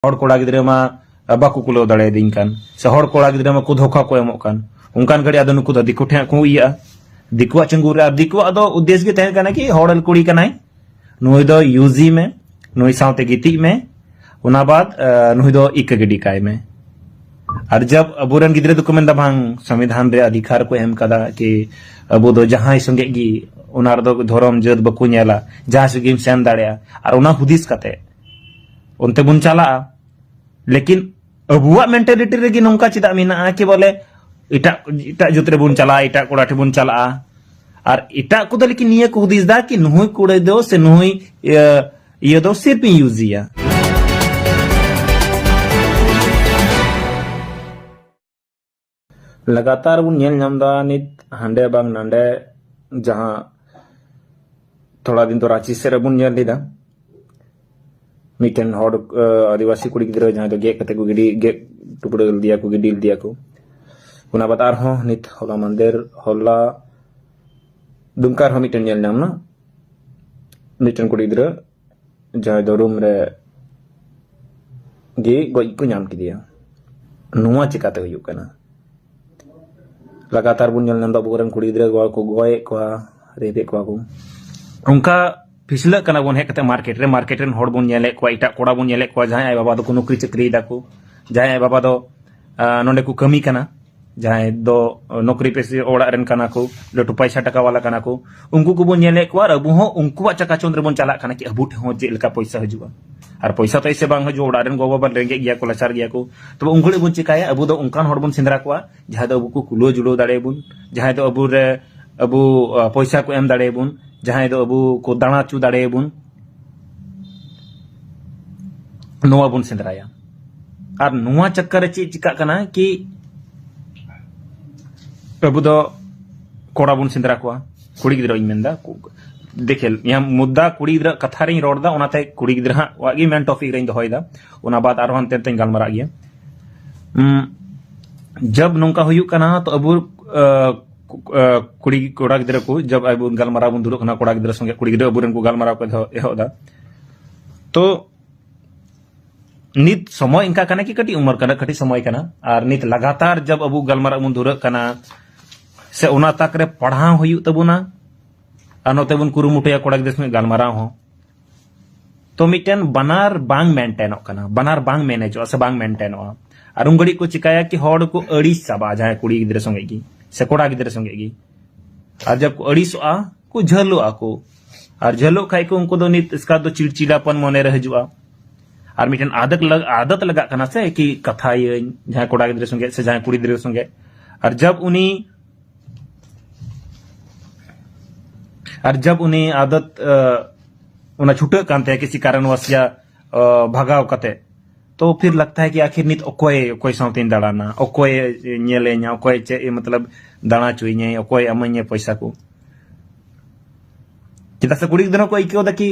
हर कोड़ा गिद्रे मा बाकू कुलो दाड़े दिन कान से हर कोड़ा गिद्रे मा को धोखा को एमोक कान उनकान घड़ी आदो नुकु द दिकु ठे को इया दिकुआ चंगुर और दिकुआ दो उद्देश्य गे तहन काना कि हर कुड़ी कनाई नुई दो यूजी में नुई साउते गिति में उना बाद नुई दो इक गिडी काय में और जब अबुरन गिद्रे दो मेन भांग संविधान रे अधिकार को एम कदा कि अबु दो जहां संगे गी उना दो धर्म जात बकु नेला जहां सुगिम सेन दाड़िया और उना हुदिस कते उनते बुन चला लेकिन अबुआ मेंटालिटी रेगी नोंका चिदा मेना कि बोले इटा इटा जुतरे बुन चला इटा कोड़ा ठे बुन चला और इटा को लेकिन निये को हुदिस दा कि नुई कुड़े दो से नुई ये दो सिर्फ यूजिया लगातार बुन नेल नामदा नित हांडे बांग नांडे जहां थोड़ा दिन तो रांची से बुन नेल लिदा मिटन हॉड आदिवासी कुड़ी गिद्रा जहां तो गे कते को गिडी गे टुकड़े दिया को गिडी दिया को उना बतार हो नित होला मंदिर होला दुमकार हो मिटन नेल नाम ना मिटन कुड़ी गिद्रा जहां दो रूम रे गे गोई को नाम की दिया नुआ चिकाते हुई कना लगातार बुन नेल नाम दा बोरन कुड़ी गिद्रा को गोय को रेबे को उनका फिसला कना बोन हेकते मार्केट रे हड़ बोन नेले को इटा कोड़ा बोन नेले को जहां आय बाबा दो नौकरी चाकरी दाको जहां आय बाबा दो नोंडे को कमी कना जहां दो नौकरी पेशे ओड़ा रेन कना को लटू पैसा टका वाला कना को उनको को बोन नेले को और अबु हो उनको चका चंद्र बोन चला कना कि अबु ठे हो जे लका पैसा हजुआ और पैसा तो ऐसे बांग हजु ओड़ा रेन गो बाबा रेंगे गया को लाचार गया को तो उंगले बोन चिकाया अबु दो उनकान हड़ बोन सिंदरा को जहां दो अबु को कुलो जुलो दाड़े बुन जहां दो अबु रे अबु पैसा को एम दाड़े बुन जहां दो अबु को दाना चू दाड़े बुन नोआ बुन सिंदराया और नोआ चक्कर चे चिका कना कि अबु दो कोड़ा बुन सिंदरा को कुड़ी गिद्रा इन मेंदा देखे यहाँ मुद्दा कुड़ी गिद्रा कथा रे रोडदा ओनाते कुड़ी गिद्रा वागी मेन टॉपिक रे दोहयदा ओना बाद आरो हनते ते गालमारा गया जब नोंका हुयु कना तो अबु कुड़ी कोड़ा गिद्रा को जब अब गालमारा बुन दुरो कना कोड़ा गिद्रा संगे कुड़ी गिद्रा अबुरन को गालमारा को एहोदा तो नित समय इनका कना कि कटी उम्र कना कटी समय कना और नित लगातार जब अबु गालमारा बुन दुरो कना से ओना तक रे पढ़ा हुयु तबुना और नोते बुन कुरुमुटया कोड़ा गिद्रा संगे गालमारा हो तो मिटन बनार बांग मेंटेन कना बनार बांग मैनेजो से बांग मेंटेन और उंगड़ी को चिकाया कि हड़ को अड़ी सबा जाए कुड़ी गिद्रा संगे की से कोड़ा गिद्रा संगे गी और जब को अड़ीसोआ को झलोआ को और झलो खाई को उनको दो नित इसका दो चिड़चिड़ापन मने रह जुआ और मिटन आदत लगा कना से कि कथा ये जहां कोड़ा गिद्रा संगे से जहां कुड़ी गिद्रा संगे और जब उनी आदत उना छुटे कानते किसी कारणवश या भगाव कते तो फिर लगता है कि आखिर नित ओकोय साउतेन दाड़ाना ओकोय नेले냐 ओकोय चे मतलब दाणा चुईnye ओकोय अमanye पैसा को चिता से कुड़ी गिद्रा को इको दा कि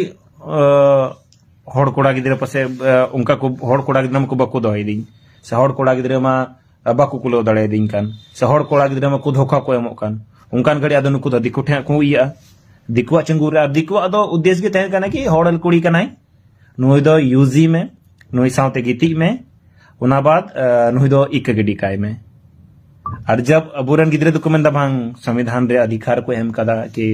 हड़ कोड़ा गिद्रा पसे उनका को हड़ कोड़ा गिद्रा को बको दोय दिन से हड़ कोड़ा गिद्रा मा बाकू कुलो दाड़े दिन कान से हड़ कोड़ा गिद्रा मा को धोखा को एमोक कान उनकान घड़ी आदो नुकु द दिकु ठे को इया दिकुआ चंगुर और दिकुआ दो उद्देश्य गे तहन काना कि हड़ कुड़ी कनाई नुई दो यूजी में नुई साउते गिति में उना बाद नुई दो इक गिडी काय में और जब अबुरन गिद्रे दो मेन भांग संविधान रे अधिकार को एम कदा कि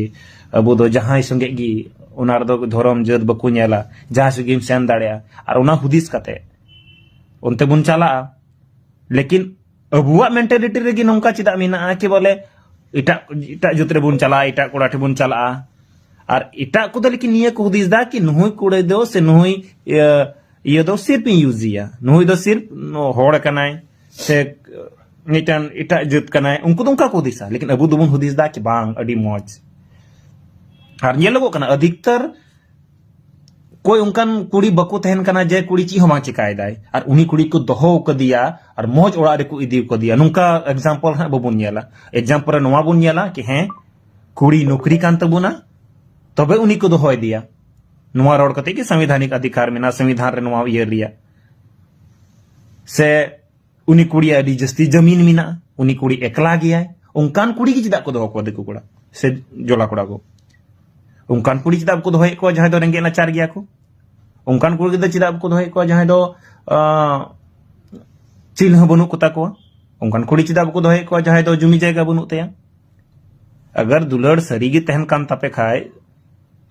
अबु दो जहां संगे गी उना दो धर्म जात बकु नेला जहां सुगिम सेन दाड़िया और उना हुदिस कते उनते बुन चला लेकिन अबुआ मेंटालिटी रेगी नोंका चिदा मेना कि बोले इटा इटा जुतरे बुन चला इटा कोड़ा ठे बुन चला और इटा को लेकिन निये को हुदिस दा कि नुई कुड़े दो से नुई ये दो सिर्फ यूजिया नुई दो सिर्फ हड़ कनाय से मिटन इटा जुत कनाय उनको उनका को दिसा लेकिन अबु दुबुन हुदिस दा कि बांग अडी मौज और ये लोगों कना अधिकतर कोई उनकान कुड़ी बको तहन कना जे कुड़ी ची हमा चिकाय दाय और उनी कुड़ी को दोहो को दिया और मौज ओड़ा रे को इदी को दिया नुका एग्जांपल है बबुन नेला एग्जांपल नोवा बुन नेला कि हैं कुड़ी नौकरी कान तबुना तबे उनी को दोहो दिया नुआ रोड कते कि संवैधानिक अधिकार में ना संविधान रे नुआ ये रिया से उनी कुड़ी अडी जस्ती जमीन मिना उनी कुड़ी एकला गया उनकान कुड़ी की चिदा को दोहो को देखो कोड़ा से जोला कोड़ा को उनकान कुड़ी चिदा को दोहो को जहां दो रेंगे नाचार गया को उनकान कुड़ी गिद्रा चिदा बको दोहे को जहां दो चिल हो बनु कोता को उनकान कुड़ी चिदा बको दोहे को जहां दो जुमी जायगा बनु तया अगर दुलड़ सरी गे तहन कान तापे खाए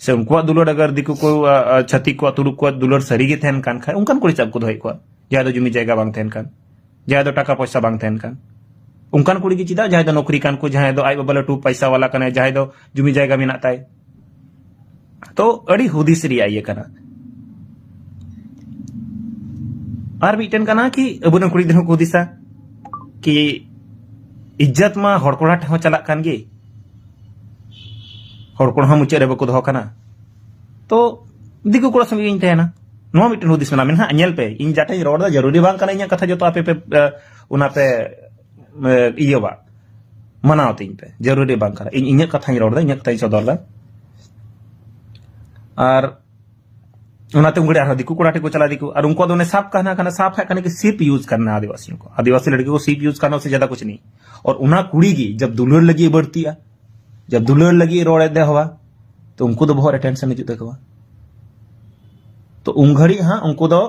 से उनको दुलड़ अगर दिकु को छती को तुड़ुक को दुलड़ सरी गे तहन कान खाए उनकान कुड़ी चाब को दोहे को जहां दो जुमी जायगा बांग तहन कान जहां दो टाका पैसा बांग तहन कान उनकान कुड़ी गे चिदा जहां दो नौकरी कान को जहां दो आई बाबा लटू पैसा वाला कने जहां दो जुमी जायगा मेना ताय तो अड़ी हुदिस रिया ये कना और मिटन कना कि अबुन कुड़ी दिन को हुदिसा कि इज्जत मा हड़कोड़ा ठेहो चला कान गे हड़कोड़ा मुचाद रे बको दोहो कना तो दिकु कोड़ा संगे इन तहना नो मिटन हुदिस मेना मेनहा अñel पे इन जाटे रोड दा जरूरी बांग कना इᱧ कथा जतो आपे पे उना पे इयो बा मनाव तिन पे जरूरी बांग कना इन इᱧ कथा रोड दा इᱧ कथा सदर दा और उनाते उंगड़े आर दिकु कोड़ा को चला दिकु और उनको दोने साफ कहना साफ है कि सिर्फ यूज करना आदिवासियों को आदिवासी लड़की को सिर्फ यूज करना उससे ज्यादा कुछ नहीं और उना कुड़ी की जब दुलड़ लगी बढ़ती है जब दुलड़ लगी रोड़े दे हुआ तो उनको तो बहुत टेंशन नहीं जुटे हुआ तो उंगड़ी हाँ उनको तो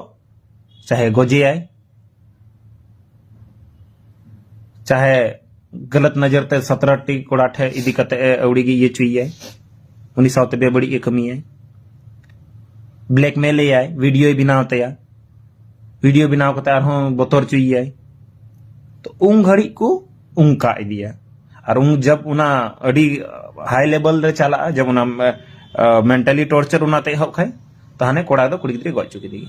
चाहे गोजे आए चाहे गलत नजर ते 17 टी कोड़ा ठे इदी कते अवड़ी की ये चुई उनी साउते बेबड़ी ये कमी है ब्लैकमेल आए वीडियो बनाव तया वीडियो बनाव कते आरहों बतर चुई आए तो उन घड़ी को उनका इदिया और उन जब उना अड़ी हाई लेवल रे चला जब उना मेंटली टॉर्चर उना ते हक है ताने कोड़ा दो कुड़ी गिद्रे गज चुकी दी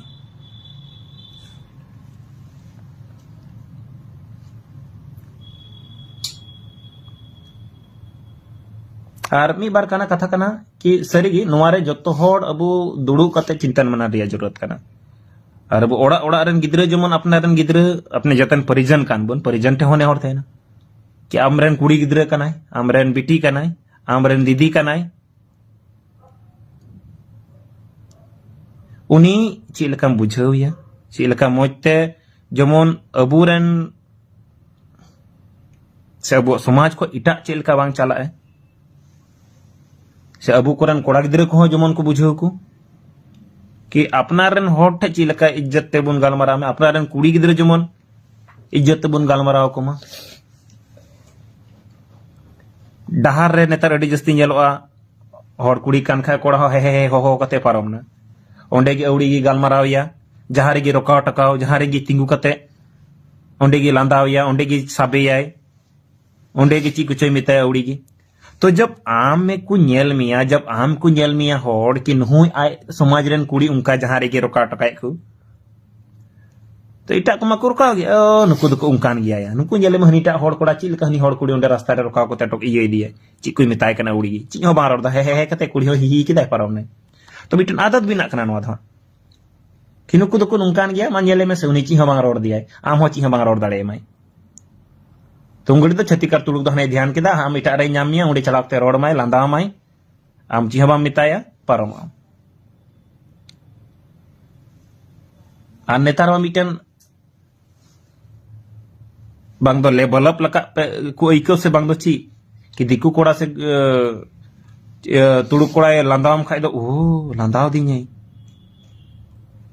और मी बार कना कथा कना कि सरीगी नोवारे जत्तो होड़ अबु दुड़ू कते चिंतन मना रिया जरूरत कना और अबु ओड़ा ओड़ा रन गिद्रे जमन अपना रन गिद्रे अपने जतन परिजन कान बन परिजन ठे होने होड़ थे ना कि आमरेन कुड़ी गिद्रे कनाय आमरेन बिटी कनाय आमरेन दीदी कनाय उनी चिलकम बुझाविया चिलका मोजते जमन अबुरेन से अबु समाज को इटा चिलका बांग चला है से अबू कोरन कोड़ा गिद्रे को जमन को बुझाव को कि अपनारन होड़ ठे चिलका इज्जत ते बुन गालमारा में अपनारन कुड़ी गिद्रे जमन इज्जत ते बुन गालमारा को मा डहार रे नेतार अडी जस्ती नेलोआ होड़ कुड़ी कान खा कोड़ा हो हे हो कते पारमना ओंडे गे अवड़ी गे गालमारावया जहां रे गे रोकाव टकाव जहां रे गे तिंगु कते ओंडे गे लांदावया ओंडे गे साबेयाय ओंडे गे ची कुचय मिताय अवड़ी गे तो जब आम में को नेल मिया जब आम को नेल मिया होड़ कि नहुई आय समाज रेन कुड़ी उनका जहां रे गे रोकाव टकाय को तो इटा को मकुर का गया नुकु दको उनकान गया या नुकु नेले महनीटा होड़ कोड़ा चिल कहनी होड़ कुड़ी ओंडे रास्ता रे रोकाव को टक इये दिए ची कोई मिताय कना उड़ी गे ची हो बार दा हे कते कुड़ी हो ही किदाय पारम ने तो मिटन आदत बिना कना नवा था कि नुकु दको उनकान गया मान नेले में से उनी ची हो बांग रोड़ दिया आम हो ची हो बांग रोड़ दाड़े माय तो उंगड़ी तो छती कर तुड़ुक दो हने ध्यान किदा हम इटा रे नामिया उंडे चलाते रोड माय लांदा माय आम ची हो बांग मिताया पारम आन नेतार मा मिटन बांग दो लेवल अप लका को इको से बांग दो ची कि दिकु कोड़ा से तुड़ुक कोड़ा लांदाम खाय दो ओ लांदाव दिഞ്ഞை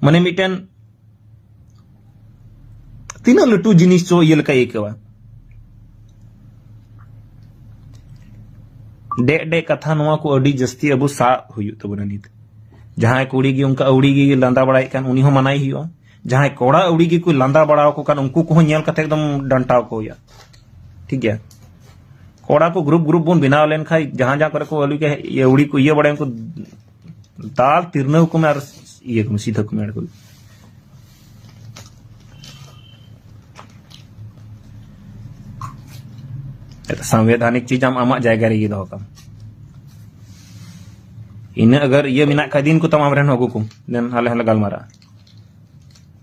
मने मिटन तीना लटू जिनिस चो ये लका इकवा डे डे कथा नोवा को अडी जस्ती अबु सा हुयु तबना नित जहां कुड़ी गी उनका अवड़ी गी लांदा बड़ाई कान उनी हो मनाई हियो जहां कोड़ा अवड़ी गी को लांदा बड़ाव को कान उनको को नेल कते एकदम डंटाव को या ठीक है कोड़ा को ग्रुप ग्रुप बन बनाव लेन खाई जहां जहां करे को अली के ये अवड़ी को ये बड़े को दाल तिरने को मार ये को सीधा को मेड़ को संवैधानिक चीज हम आमा जायगा रे दो का इन अगर ये मिना का दिन को तमाम रहन होगो को देन हाले हाले गालमारा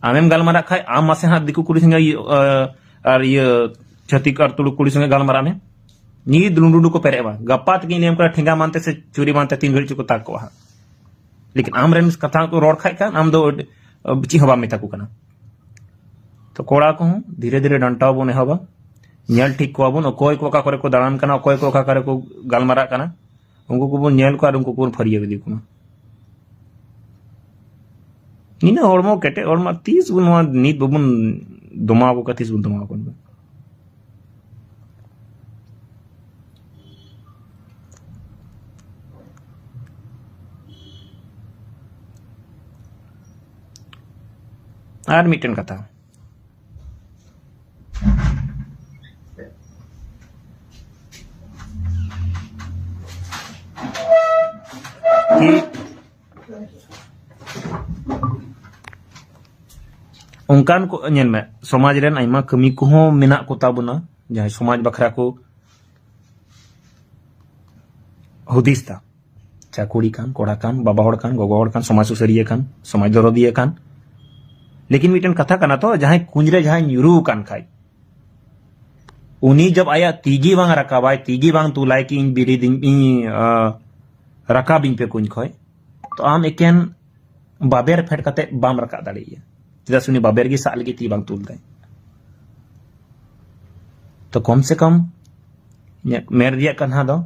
आमेम गालमारा खाय आम मासे हाथ दिकु कुड़ी संगे और ये छती कर तुड़ु कुड़ी संगे गालमारा में नी दुलुंडु को पेरेबा गपात की नेम कर ठेंगा मानते से चोरी मानते 3 घड़ी को ताक को लेकिन आम रेन कथा को रोड खाय का आम दो ची हवा में ताकू कना तो कोड़ा को धीरे धीरे डंटाव बने हवा नेल ठीक को बन कोई को का करे को दान कना कोई को का करे को गालमारा कना उनको को बन नेल को और उनको को फरिया विधि को ina hormo kete horma tis bun wa nit babun doma ko katis bun doma kon ar miten kata ki ongkan ko nyel me समाज ren aima kami ko ho menak ko tabuna jahay समाज bakra ko hudis ta cha kuri kan kora kan baba hor kan gogo hor kan समाज susariya kan समाज dorodiya kan लेकिन mitten कथा कना तो जहां कुंजरे जहां न्यूरू कान खाई उनी जब आया तीगी वांग रकाबाय तीगी वांग तुलाय की इन बिड़ी दिन रकाबिंग पे कुंज खोय तो आम एकेन बाबेर फेट कते बाम रका दाड़िया चेदा सुनी बाबेर की साल की ती बांग तुल दे तो कम से कम मेर रिया कन्हा दो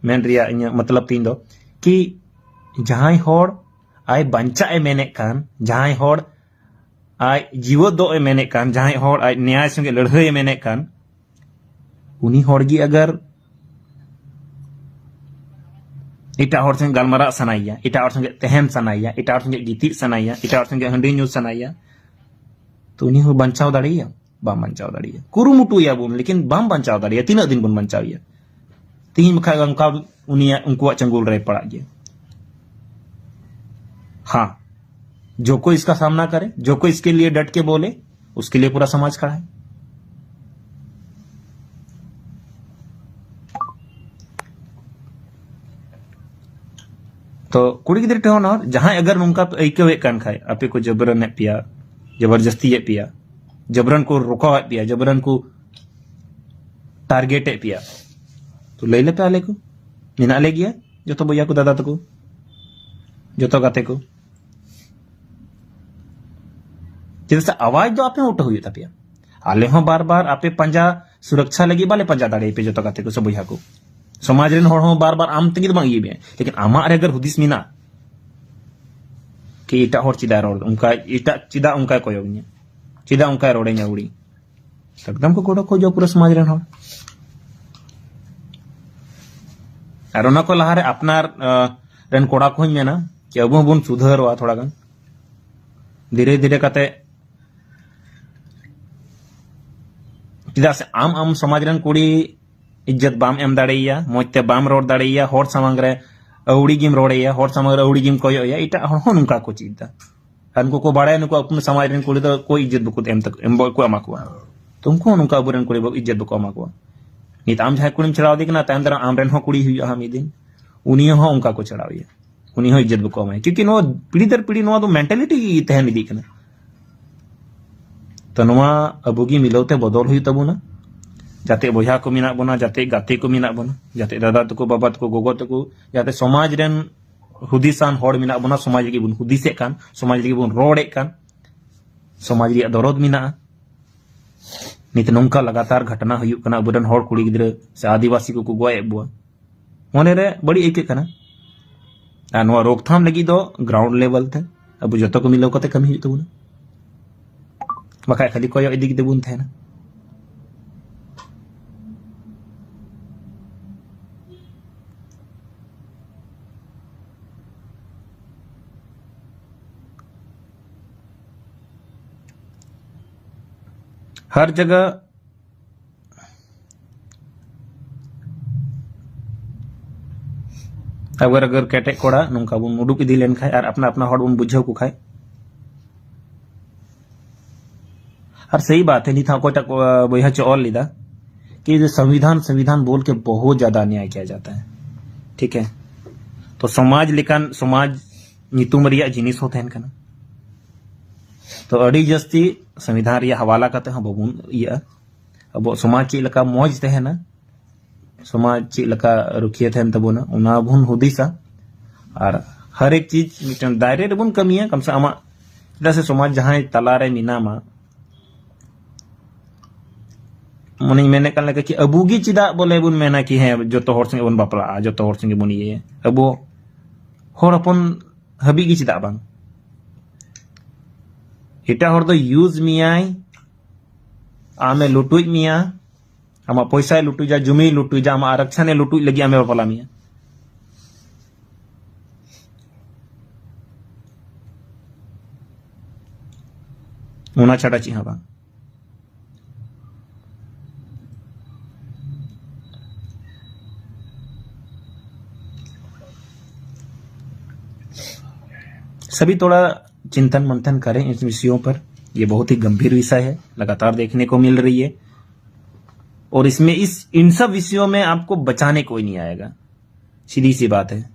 मेन रिया मतलब तीन दो कि जहां होड़ आय बंचा ए मेने कान जहां होड़ आई जीवो दो मेने कान जहां होड़ आई न्याय संगे लड़ाई मेने कान उनी होड़गी अगर इटा होड़ संगे गलमरा सनाइया इटा होड़ संगे तहन सनाइया इटा होड़ संगे गिती सनाइया इटा होड़ संगे हंडी न्यूज सनाइया तो उनी हो बंचाव दाड़िया बाम बंचाव दाड़िया कुरुमुटुया बुन लेकिन बाम बंचाव दाड़िया तीना दिन बुन बंचाविया तीन मखा उनका उनी उनकुआ चंगुल रे पड़ा गया हाँ जो कोई इसका सामना करे जो कोई इसके लिए डट के बोले उसके लिए पूरा समाज खड़ा है तो कुड़ी गिद्र ठेवन और जहां अगर नुका ऐकवे कान खाए आपे को जबरन पिया जबरदस्ती पिया जबरन को रोका पिया जबरन को टारगेट पिया तो लैले पे आले को मिना ले गया जो तो भैया को दादा तको जो तो गाते को जैसे आवाज दो आपे उठो हुई तापिया आले हो बार बार आपे पंजा सुरक्षा लगी बाले पंजा दाड़े पे जो तो गाते को सब भैया को समाज रेन होड़ हो बार बार आम तंगी बांग ये लेकिन आमा रे अगर हुदिस मिना कि इटा होड़ चिदा रोड उनका इटा चिदा उनका कोयोगnya चिदा उनका रोड़ेnya उड़ी एकदम को कोडो को जो पूरा समाज रेन होड़ और उना को लहारे अपनार रेन कोड़ा को मेना कि अब बन सुधरवा थोड़ा गन धीरे धीरे कते चिदा से आम आम समाज रेन कुड़ी इज्जत बाम एम दाड़ेया मोजते बाम रोड दाड़ेया होड़ सामंग रे अउड़ी गिम रोड़ेया होड़ सामंग रे अउड़ी गिम कोयोया इटा हो नुका को चिदा अनको को बाड़े नुको अपन समाज रेन कुड़ी तो कोई इज्जत बको एम तक एम को अमा को तुमको नुका अबुरेन कुड़ी इज्जत बको अमा को नित आम जहां कुड़ीम चढ़ाव दिकना तायम दरा आम रेन हो कुड़ी हुई हा मिदिन उनी हो उनका को चढ़ाविया उनी हो इज्जत बको अमा क्योंकि नो पीढ़ी दर पीढ़ी नो मेंटालिटी तहन इदी कना तो नोआ अबुगी मिलौते बदल हुई तबुना जाते बोझा को मिना बना जाते गाते को मिना बना जाते दादा तको बाबा तको गोगो तको जाते समाज रेन हुदिसान होड़ मिना बना समाज लगी बुन हुदिसे कान समाज लगी बुन रोड़े कान समाज री दरद मिना नित नंका लगातार घटना हुयुक कना अबुरन होड़ कुड़ी गिद्र से आदिवासी को गोए बुआ मोने रे बड़ी एके कना आ नोआ रोकथाम लगी दो ग्राउंड लेवल थे अब जतो को मिलो कते कमी हुयुक तबुना बका खाली कोयो इदी गिदे बुन थे ना हर जगह अगर केटे कोड़ा नौका बुन उडुक इदी लेन खाय और अपना अपना हड़ बुन बुझाव को खाय और सही बात है निथा कोटा बहा च ऑल लीदा कि संविधान संविधान बोल के बहुत ज्यादा अन्याय किया जाता है ठीक है तो समाज लेकिन समाज नितुम रिया जिनिस होते हैं कना तो अड़ी जस्ती संविधान रिया हवाला करते हैं बबुन इया अब समाज ची लका मौज तहना समाज ची लका रुखिया तहन तबुना उना बुन हुदिसा और हर एक चीज मिटन दायरे रे बुन कमिया कम से आमा चेदा से समाज जहां तला रे मिनामा मने मेने कन लका कि अबुगी चिदा बोले बुन मेना कि है जो तो होड़ संगे बुन बापला जो तो होड़ संगे बुन ये अबो होड़ अपन हबी गी चिदा बांग एटा हर दो यूज मियाय आमे लुटुज मिया आमा पैसा लुटुजा जमी लुटुजा आमा आरक्षण लुटुज लगी आमे बापला मिया ओना छाड़ा चिहा बांग सभी थोड़ा चिंतन मंथन करें इस विषयों पर। यह बहुत ही गंभीर विषय है, लगातार देखने को मिल रही है और इसमें इन सब विषयों में आपको बचाने कोई नहीं आएगा। सीधी सी बात है,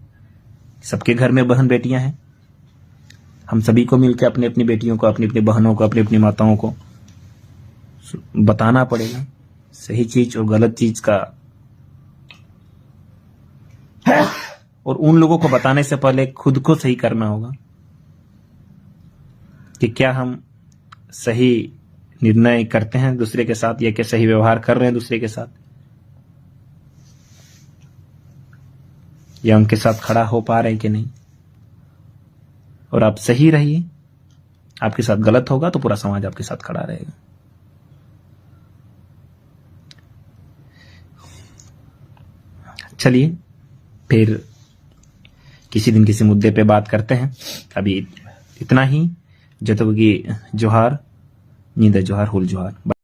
सबके घर में बहन बेटियां हैं, हम सभी को मिलकर अपनी अपनी बेटियों को, अपनी अपनी बहनों को, अपनी अपनी माताओं को बताना पड़ेगा सही चीज और गलत चीज का। और उन लोगों को बताने से पहले खुद को सही करना होगा कि क्या हम सही निर्णय करते हैं दूसरे के साथ या क्या सही व्यवहार कर रहे हैं दूसरे के साथ, या उनके साथ खड़ा हो पा रहे हैं कि नहीं। और आप सही रहिए, आपके साथ गलत होगा तो पूरा समाज आपके साथ खड़ा रहेगा। चलिए फिर किसी दिन किसी मुद्दे पे बात करते हैं। अभी इतना ही। जतोगी जोहार, नींद जोहार, हुल जोहार।